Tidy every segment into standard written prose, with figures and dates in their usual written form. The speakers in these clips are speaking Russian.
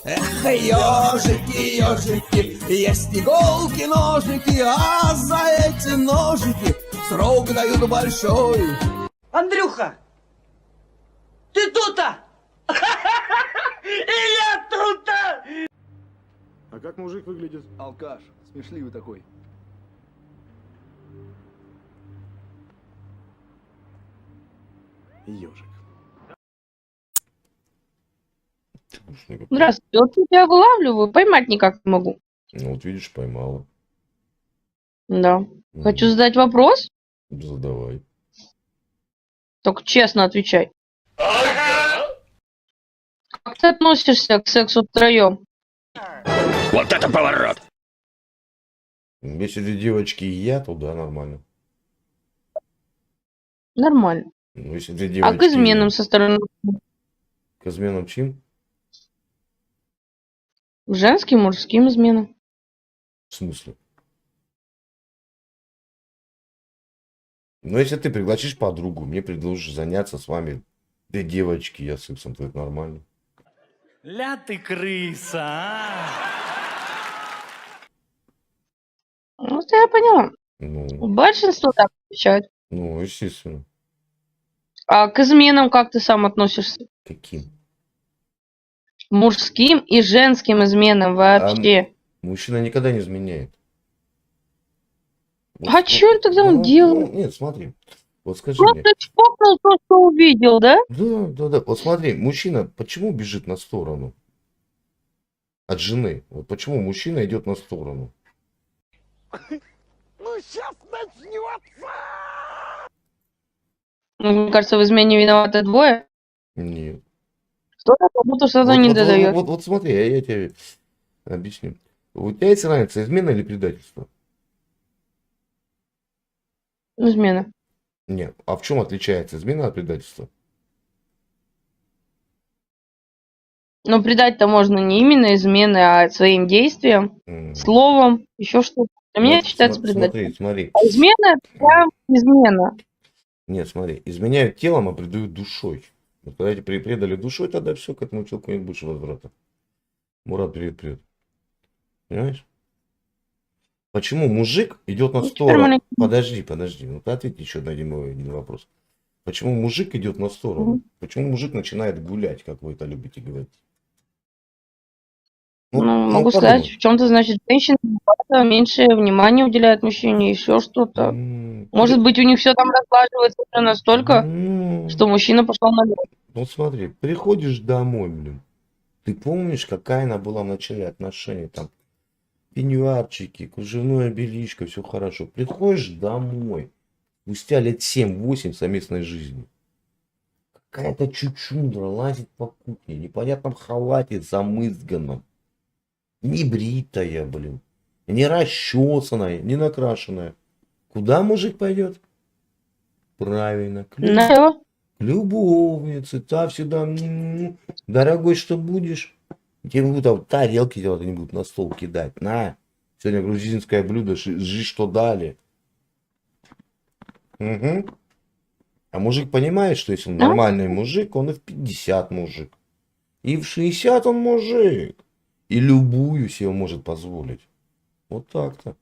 Эх, ежики, ежики, есть иголки, ножики, а за эти ножики срок дают большой. Андрюха, ты тут-то? И я тут-то! А как мужик выглядит? Алкаш, смешливый такой. Ежик. Здравствуйте, вот я тебя вылавливаю, поймать никак не могу. Ну вот видишь, поймала. Да. Хочу задать вопрос, Задавай. только честно отвечай. Как ты относишься к сексу втроем? Вот это поворот! Если две девочки и я, то да, нормально. Нормально. Ну, если две А девочки к изменам со стороны К изменам чьим? женским, мужским изменам? В смысле? Но если ты пригласишь подругу, мне предложишь заняться с вами, две девочки, я сексом, то это нормально. Ля ты крыса, а! Ну, это я поняла. Ну, Большинство так отвечают. ну, естественно. А к изменам как ты сам относишься? Каким? Мужским и женским изменам вообще. Мужчина никогда не изменяет. Вот А чё он тогда он делает? Нет, смотри. Вот скажи мне. Просто чпокнул то, что увидел, да? Да. Вот смотри, мужчина почему бежит на сторону от жены? Вот почему мужчина идет на сторону? Ну, сейчас начнется! Мне кажется, в измене виноваты двое. Нет. Кто-то как будто что-то не додает. Вот смотри, я тебе объясню. У тебя есть разница, измена или предательство? Измена. Нет. А в чем отличается измена от предательства? Но предать-то можно не именно измены, а своим действием, словом, еще что-то. Для меня это считается предательством. Смотри. А измена это прям измена. Нет, смотри. Изменяют телом, а предают душой. Вот когда тебе предали душой, тогда все, к этому человеку нет больше возврата. Мурат, привет. Понимаешь? Почему мужик идет на сторону? Подожди. Ну, ты ответь еще на один вопрос. Почему мужик идет на сторону? Почему мужик начинает гулять, как вы это любите говорить? Могу сказать, в чем-то, значит, женщина меньше внимания уделяет мужчине, еще что-то. Может быть, у них все там разглаживается уже настолько, что мужчина пошел на лед. Вот смотри, приходишь домой, блин. Ты помнишь, какая она была в начале отношений? Там пеньюарчики, кружевное бельишко, все хорошо. Приходишь домой, спустя лет 7-8 совместной жизни. Какая-то чучундра лазит по кухне, в непонятном халате замызганном. Не бритая, блин. Не расчесанная, не накрашенная. Куда мужик пойдет? Правильно, к любовнице. Та всегда, дорогой, что будешь? Тебе будут тарелки не будут на стол кидать. На, сегодня грузинское блюдо, жи, что дали. Угу. А мужик понимает, что если он нормальный мужик, он и в 50 мужик. И в 60 он мужик. И любую себе может позволить. Вот так-то.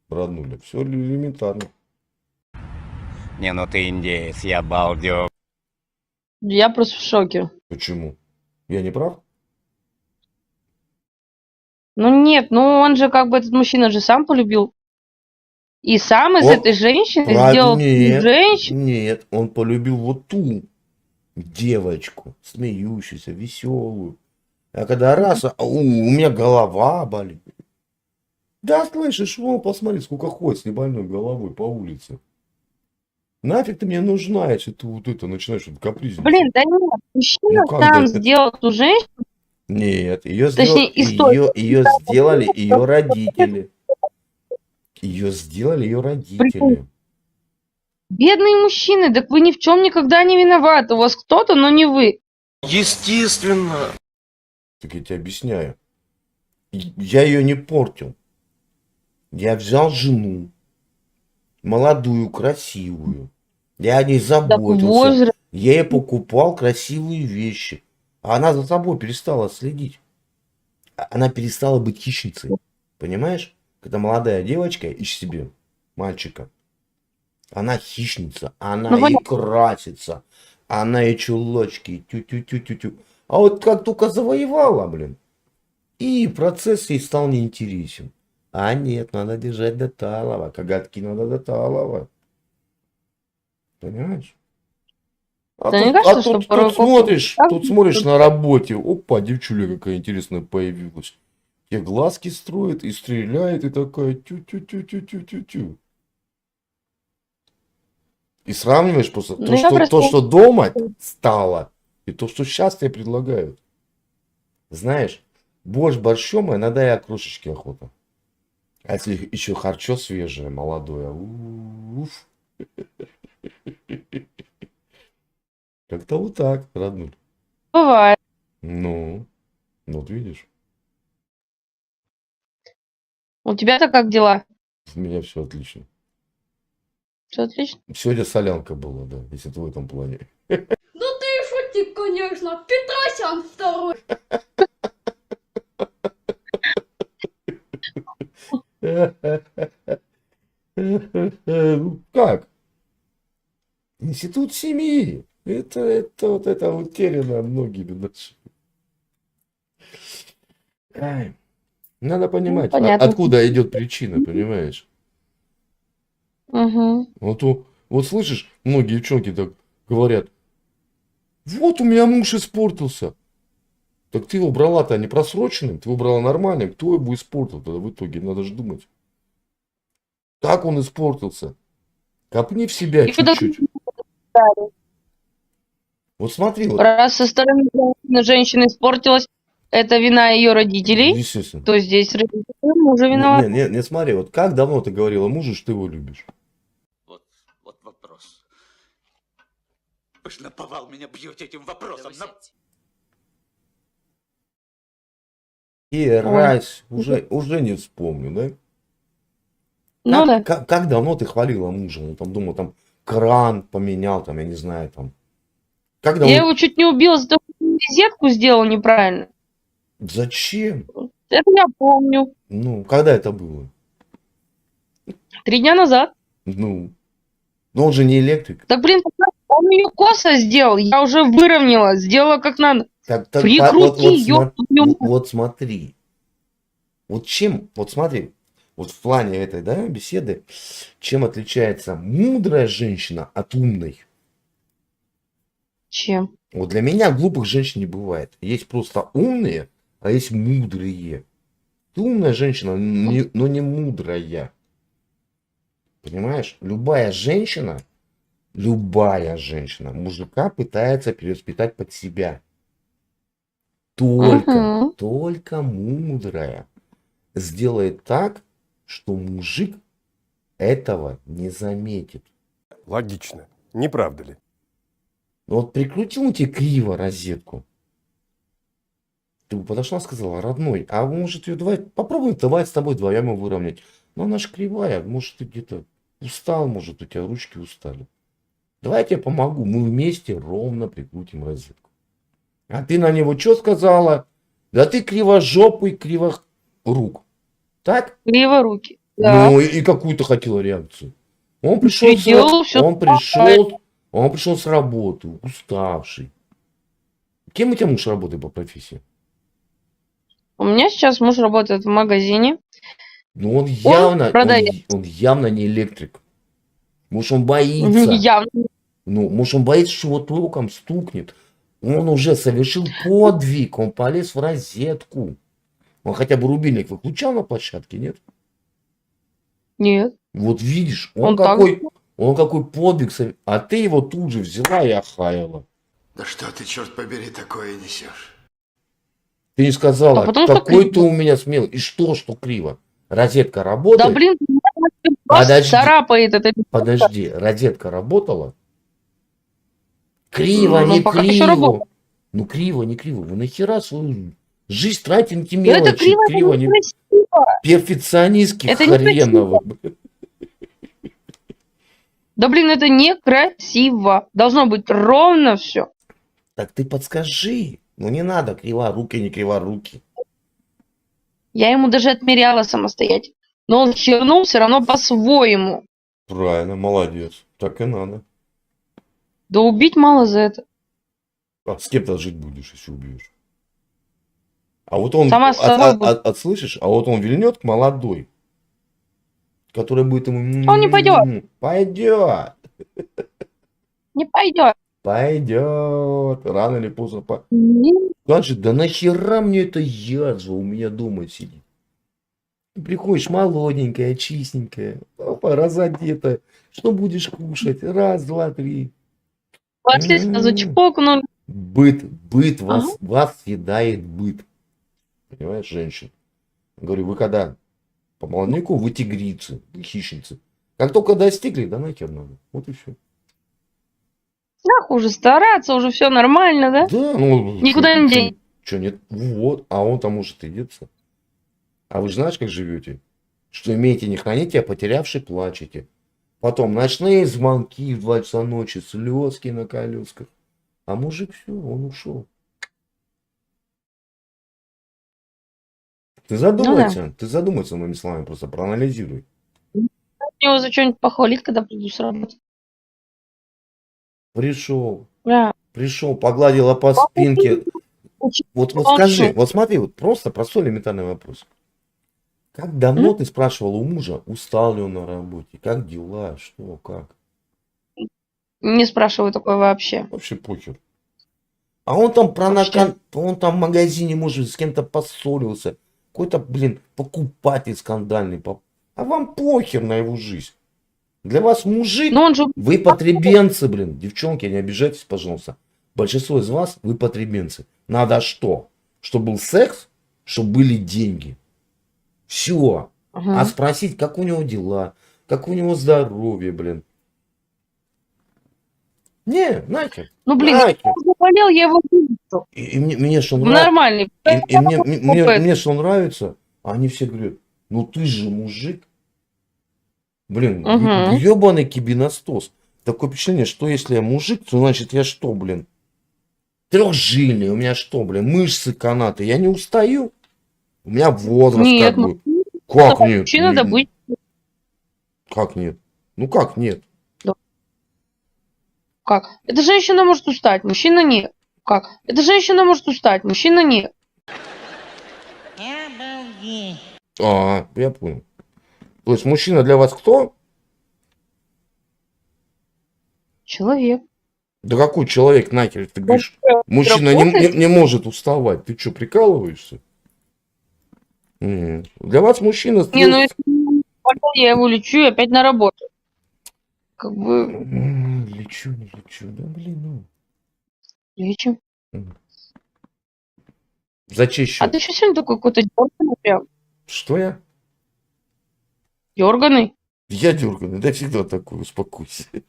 Роднуля. Все элементарно. Не, ну ты индеец, я балдег. Я просто в шоке. Почему? Я не прав? Ну нет, он же как бы, этот мужчина же сам полюбил. И сам из этой женщины сделал женщину. Нет, он полюбил вот ту девочку, смеющуюся, веселую. А когда раз, у меня голова болит. Да, слышишь, вон, посмотри, сколько ходит с небольной головой по улице. Нафиг ты мне нужна, если ты вот это начинаешь капризничать. Блин, да нет, мужчина сам сделал ту женщину. Нет, ее сделали ее родители. Ее сделали ее родители. Бедные мужчины, так вы ни в чем никогда не виноваты. У вас кто-то, но не вы. Естественно. Так я тебе объясняю. Я ее не портил. Я взял жену. Молодую, красивую. Я о ней заботился. Я ей покупал красивые вещи. А она за собой перестала следить. Она перестала быть хищницей. Понимаешь? Когда молодая девочка ищет себе мальчика, она хищница, она Ну, и понятно. красится, она и чулочки, тю-тю-тю-тю-тю. А вот как только завоевала, блин, и процесс ей стал неинтересен. А нет, надо держать до талого, коготки надо до талого. Понимаешь? А Да мне тут, кажется, что порой тут смотришь, так тут смотришь на работе, опа, девчуля какая интересная появилась. Тебе глазки строит и стреляет, и такая тю-тю-тю-тю-тю-тю-тю. И сравниваешь просто Ну, я то, просто... что дома стало, и то, что сейчас тебе предлагают. Знаешь, борщ борщом, а иногда и окрошечки охота. А если еще харчо свежее, молодое, уф. Как-то вот так, родной. Бывает. Ну, вот видишь, У тебя-то как дела? у меня все отлично. Все отлично? Сегодня солянка была, да, если ты в этом плане. Ну ты и шутник, конечно. Петросян второй. Ну, как? Институт семьи. Это утеряно многими нашими. Ай, надо понимать, понятно. откуда идет причина, понимаешь? Угу. Вот слышишь, многие девчонки так говорят, вот у меня муж испортился. Так ты его брала-то не просроченным, ты его брала нормальным, кто его испортил тогда в итоге, надо же думать. Как он испортился? Копни в себя И когда- чуть-чуть. Вот смотри, вот, Раз со стороны женщины испортилась, это вина ее родителей, естественно. то здесь родители мужа виноваты. Не, смотри, вот как давно ты говорила мужу, что ты его любишь? Вот вопрос. Вы ж наповал меня бьете этим вопросом. И раз, уже не вспомню, да? Ну да. Как давно ты хвалила мужа? Ну, там, думал, там, кран поменял, там, я не знаю, там. Как давно... Я его чуть не убила за то, что розетку сделал неправильно. Зачем? Это я помню. Ну, когда это было? 3 дня назад. Ну, но он же не электрик. Так, блин, он ее косо сделал. Я уже выровняла, сделала как надо. Так, Прикрути ее. вот смотри. Вот чем, вот смотри, вот в плане этой, да, беседы, чем отличается мудрая женщина от умной? Чем? Вот для меня глупых женщин не бывает. Есть просто умные, а есть мудрые. Ты умная женщина, но не мудрая. Понимаешь? Любая женщина мужика пытается перевоспитать под себя. Только мудрая сделает так, что мужик этого не заметит. Логично. Не правда ли? Ну вот прикрутил тебе криво розетку. Ты бы подошла и сказала, родной, а может ее давай попробуем давай с тобой вдвоем его выровнять. Но она же кривая, может ты где-то устал, может у тебя ручки устали. Давай я тебе помогу, мы вместе ровно прикрутим розетку. А ты на него что сказала? Да ты кривожопый, криворук. Так? Криворуки. Да. Ну и какую ты хотела реакцию? Он пришел, Делал всё он пришел с работы, уставший. Кем у тебя муж работает по профессии? У меня сейчас муж работает в магазине. Ну он явно, продает. он явно не электрик. Может он боится. Явно. Ну, может он боится, что его током стукнет. Он уже совершил подвиг, он полез в розетку. Он хотя бы рубильник выключал на площадке, нет? Нет. Вот видишь, Он какой подвиг, а ты его тут же взяла и охаяла. Да что ты, черт побери, такое несешь? Ты не сказала, А потому что какой криво. ты у меня смелый. И что криво? Розетка работает? Да блин, Подожди. царапает это. Подожди, розетка работала? Криво, Ну, не пока еще криво. работает. Ну криво, не криво. Вы нахера свою жизнь тратите на эти Да мелочи? это криво, не... некрасиво. Перфекционистки Это хреновы. Да блин, это некрасиво. Должно быть ровно все. Так ты подскажи. Ну не надо криворуки, не криворуки. Я ему даже отмеряла самостоятельно. Но он хернул все равно по-своему. Правильно, молодец. Так и надо. Да убить мало за это. А с кем-то жить будешь, если убьешь. А вот он, Сама с собой буду. слышишь, а вот он вильнет к молодой, который будет ему... Он не пойдет. Пойдет. Не пойдет. Пойдет. Рано или поздно. Значит, да нахера мне эта язва у меня дома сидит? Ты приходишь молоденькая, чистенькая, опа, разодетая. Что будешь кушать? Раз, два, три. Пошли сразу чпокнули. Быт вас съедает быт. Понимаешь, женщин? Говорю, вы когда по молодняку, вы тигрицы, вы хищницы. Как только достигли, да нахер надо. Вот и все. Нахуй уже стараться, уже все нормально, да? Да, ну... Никуда не денешь. Что нет? Вот, а он там может идется. А вы же знаешь, как живете? Что имеете, не храните, а потерявший плачете. Потом ночные звонки в 2 часа ночи, слезки на колесках. А мужик все, он ушел. Ты задумайся моими словами, просто проанализируй. Его за что-нибудь похвалить, когда приду с работы. Пришел, Да. погладила по спинке. Вот скажи, вот смотри, вот просто простой элементарный вопрос. Как давно ты спрашивала у мужа, устал ли он на работе, как дела, что, как? Не спрашиваю такое вообще. Вообще похер. А он там он там в магазине, может, с кем-то поссорился. Какой-то, блин, покупатель скандальный. А вам похер на его жизнь. Для вас мужик, Но он же... вы потребенцы, блин. Девчонки, не обижайтесь, пожалуйста. Большинство из вас, вы потребенцы. Надо что? Чтобы был секс, чтобы были деньги. Все. А спросить, как у него дела, как у него здоровье, блин. Не, нахер. Ну, блин, нахер. я заболел, я его вылечу. И мне что нравится. Нормальный. И мне что нравится, они все говорят, ну ты же мужик. Блин, ебаный кибиностос. Такое впечатление, что если я мужик, то значит я что, блин? Трехжильный, у меня что, блин, мышцы, канаты. Я не устаю. У меня возраст нет, как бы. Как нет? Мужчина надо быть. Как нет? Ну как нет? Как? Эта женщина может устать, мужчина нет. Как? Эта женщина может устать, мужчина нет. А, я понял. То есть мужчина для вас кто? Человек. Да какой человек, нахер, ты говоришь, мужчина не может уставать. Ты что, прикалываешься? Нет. Для вас мужчина... Не, ну если я его лечу и опять на работу. Как бы... Лечу, не лечу, да блин, ну. Лечим. За чей счет? А ты что сегодня такой какой-то дерганый прям? Что я? Дерганый? Я дерганый, да всегда такой, успокойся. Да,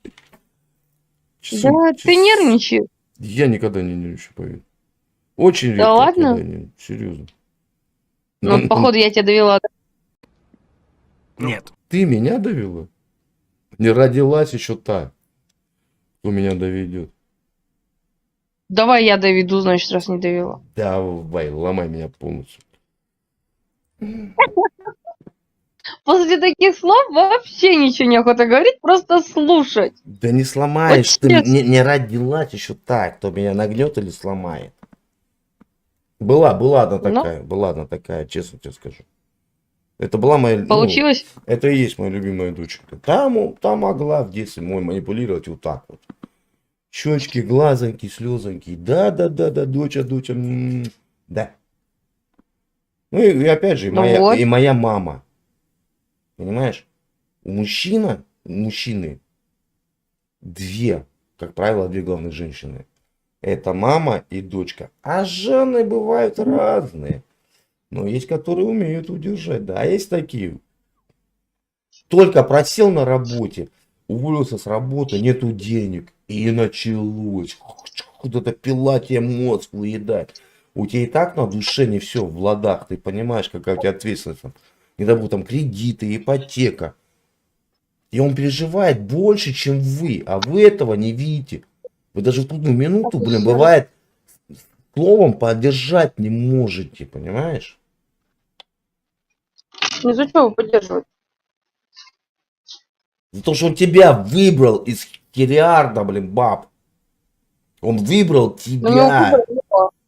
ты нервничаешь. Я никогда не нервничаю, поверь. Очень редко. Да ладно? Серьезно. Ну, походу, я тебя довела. Нет. Ты меня довела? Не родилась еще та, кто меня доведет. Давай я доведу, значит, раз не довела. Давай, ломай меня полностью. После таких слов вообще ничего не охота говорить, просто слушать. Да не сломаешь, Вот ты честно. не родилась еще так, кто меня нагнет или сломает. Была одна такая, честно тебе скажу. Это была моя... Получилось? Это и есть моя любимая дочка. Там могла в детстве мой манипулировать вот так вот. Щечки, глазоньки, слезоньки. Да, доча. Да. Ну и опять же, и моя мама. Понимаешь? У мужчины как правило, две главных женщины. Это мама и дочка. А жены бывают разные. Но есть, которые умеют удержать. Да, а есть такие. Только просел на работе, уволился с работы, нету денег. И началось. Куда-то пила тебе мозг выедать. У тебя и так на душе не все в ладах. Ты понимаешь, какая у тебя ответственность. Не дай бог, там кредиты, ипотека. И он переживает больше, чем вы. А вы этого не видите. Вы даже в трудную минуту, блин, бывает, словом поддержать не можете. Понимаешь? Не за что его поддерживать. За то, что он тебя выбрал из хириарда, блин, баб. Он выбрал Ну, тебя.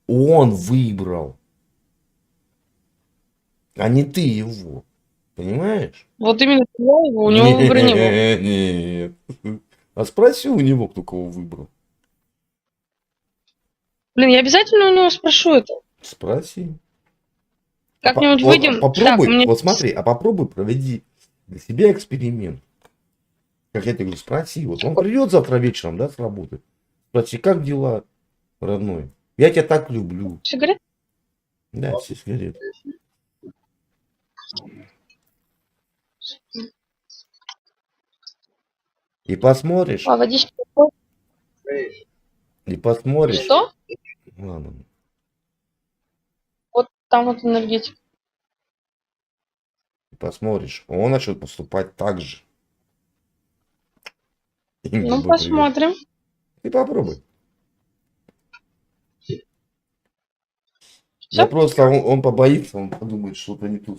Он выбрал. А не ты его. Понимаешь? вот именно у него выбора не было. Нет. А спроси у него, кто кого выбрал. Блин, я обязательно у него спрошу это. Спроси. Как-нибудь Вот выйдем. попробуй, Так, мне... вот смотри, а попробуй проведи для себя эксперимент. Как я тебе говорю, спроси. Вот он придет завтра вечером, да, с работы. Спроси, как дела, родной? Я тебя так люблю. Сигарет? Да, все сигареты. И посмотришь, А, водички? и посмотришь. Что? Ладно. Вот там вот энергетик. И посмотришь, он начнет поступать так же. И мы Ну, будем посмотрим. привет. Ты попробуй. Я Всё? просто, он побоится, он подумает, что-то не то.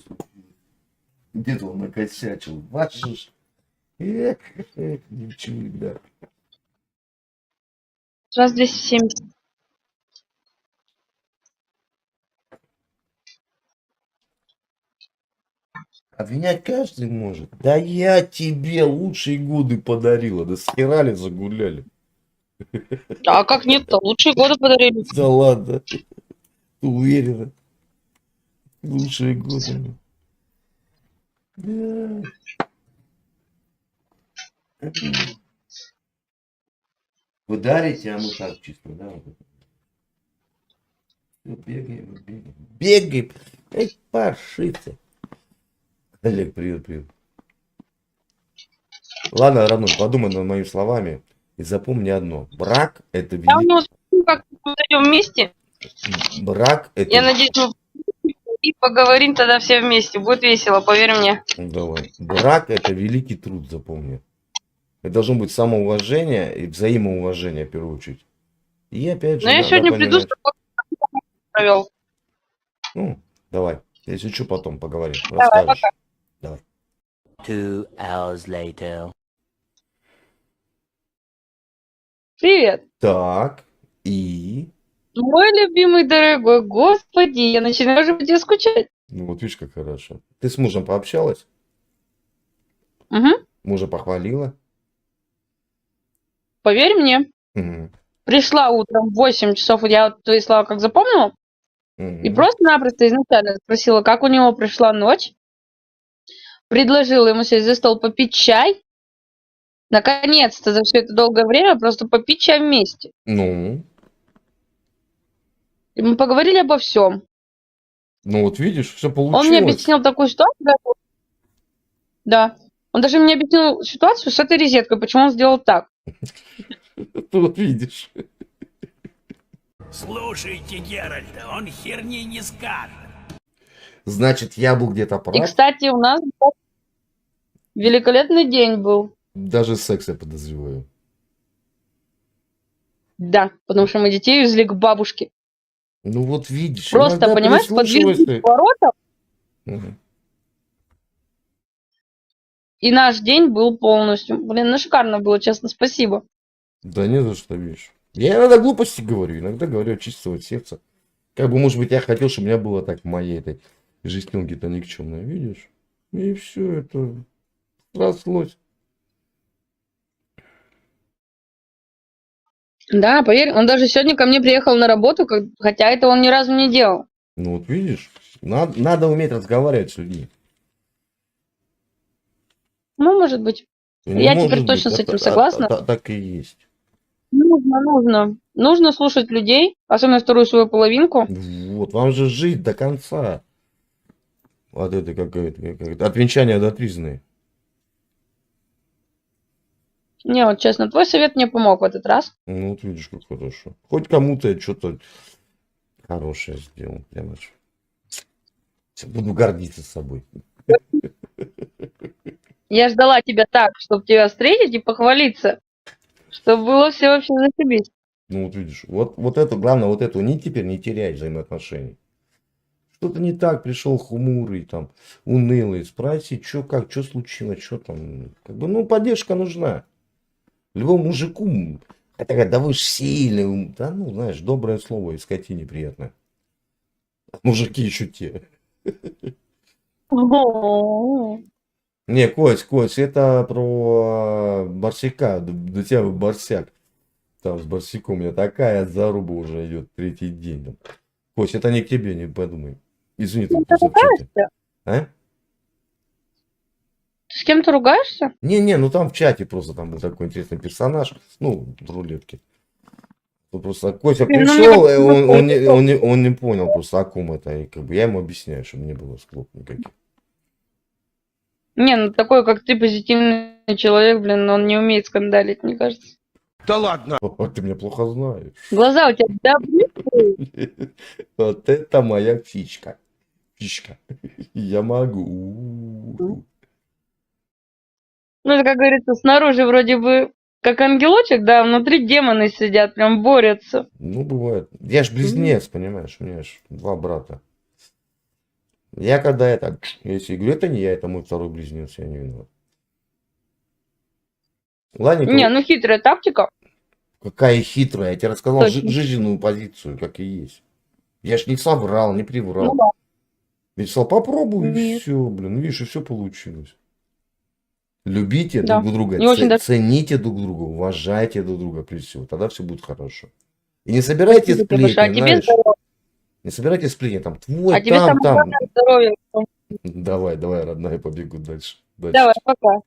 Где-то он накосячил. Ваши ж. Эх, ничего, да. Раз 270. Обвинять каждый может. Да я тебе лучшие годы подарила. Да схерали, загуляли. А как нет-то? Лучшие годы подарили. Да ладно. Ты уверена? Лучшие годы. Да. Вы дарите, а мы так чисто, да? Бегаем, бегаем. Бегаем. Эй, паршицы. Олег, привет, привет. Ладно, родной, подумай над моими словами и запомни одно. Брак это Я у великий... него спрошу, как мы зайдем вместе. Брак это... Я надеюсь, мы и поговорим тогда все вместе. Будет весело, поверь мне. Давай. Брак это великий труд, запомни. Это должно быть самоуважение и взаимоуважение в первую очередь. И опять же, Но я надо сегодня приду, понимать... чтобы провел. Ну, давай. Если что, потом поговорим. Давай, Расскажешь. пока. Давай. 2 hours later. Привет. Так, и... Мой любимый дорогой, господи, я начинаю уже по тебе скучать. Ну вот видишь, как хорошо. Ты с мужем пообщалась? Угу. Мужа похвалила? Поверь мне. Угу. Пришла утром в 8 часов, я вот твои слова как запомнила, и просто-напросто изначально спросила, как у него прошла ночь. Предложила ему сесть за стол попить чай. Наконец-то за все это долгое время просто попить чай вместе. Ну, И мы поговорили обо всем. ну вот видишь, все Он мне получилось. объяснил такую ситуацию. Да. Он даже мне объяснил ситуацию с этой розеткой, почему он сделал так. Ты вот видишь. Слушайте Геральта, он херни не скажет. Значит, я был где-то И, прав. кстати, у нас великолепный день был. Даже секс я подозреваю. Да, потому что мы детей везли к бабушке. Ну вот видишь. Просто, иногда понимаешь, прислушивайся. подвезли к воротам, Мгм. и наш день был полностью. Блин, ну шикарно было, честно, спасибо. Да не за что, видишь. Я иногда глупости говорю, иногда говорю от чистого сердца. Как бы, может быть, я хотел, чтобы у меня было так в моей этой жестенке-то никчемной, видишь? И все это срослось. Да, поверь, он даже сегодня ко мне приехал на работу, хотя это он ни разу не делал. Ну вот видишь, надо уметь разговаривать с людьми. Ну, может быть. Ну, Я может теперь точно быть, с этим согласна. Так и есть. Нужно. Нужно слушать людей, особенно вторую свою половинку. Вот, вам же жить до конца. Вот это как от венчания до тризны. Не, вот честно, твой совет мне помог в этот раз. Ну вот видишь, как хорошо. Хоть кому-то я что-то хорошее сделал. Прямо ж. Буду гордиться собой. Я ждала тебя так, чтобы тебя встретить и похвалиться. Чтобы было все вообще зашибись. Ну вот видишь, вот это, главное, вот эту нить теперь не терять взаимоотношений. Что-то не так, пришел хмурый, там, унылый. Спроси, что как, что случилось, что там. Как бы, ну, поддержка нужна. Любому мужику, хотя говорят, да вы ж сильный. Да, ну, знаешь, доброе слово и скотине приятно. Мужики еще те. О, Не, Кость, это про Барсика. До тебя Барсяк. Там с Барсиком у меня такая заруба уже идет третий день. Там. Кость, это не к тебе, не подумай. Извини, Ты там просто в чате. А? Ты с кем-то ругаешься? Не, ну там в чате просто там был такой интересный персонаж. Ну, в рулетке. Ну, просто Костя Блин, ну, пришел, мне и он не понял просто, о ком это. И как бы я ему объясняю, чтобы не было склоп никаких. Не, ну такой, как ты, позитивный человек, блин, он не умеет скандалить, мне кажется. Да ладно. Ты меня плохо знаешь. Глаза у тебя добрые. Вот это моя фишка. Фишка. Я могу. Ну, это, как говорится, снаружи вроде бы как ангелочек, да, а внутри демоны сидят, прям борются. Ну, бывает. Я ж близнец, понимаешь, у меня ж два брата. Я когда это, если говорю, это не я, это мой второй близнец, я не виноват. Ладненько, Не, ну хитрая тактика. какая хитрая, я тебе рассказал Точно. жизненную позицию, как и есть. Я ж не соврал, не приврал. Ну да. Я сказал, попробуй, и Нет. все, блин, видишь, и все получилось. Любите Да. друг друга, Не очень даже- цените друг друга, уважайте друг друга, прежде всего, тогда все будет хорошо. И не собирайте Спасибо тебе сплетни, большое. А тебе знаешь, здоровья. не собирайте сплетни, там, твой, А тебе там, самое там. главное здоровья. Давай, родная, побегу дальше. Давай, пока.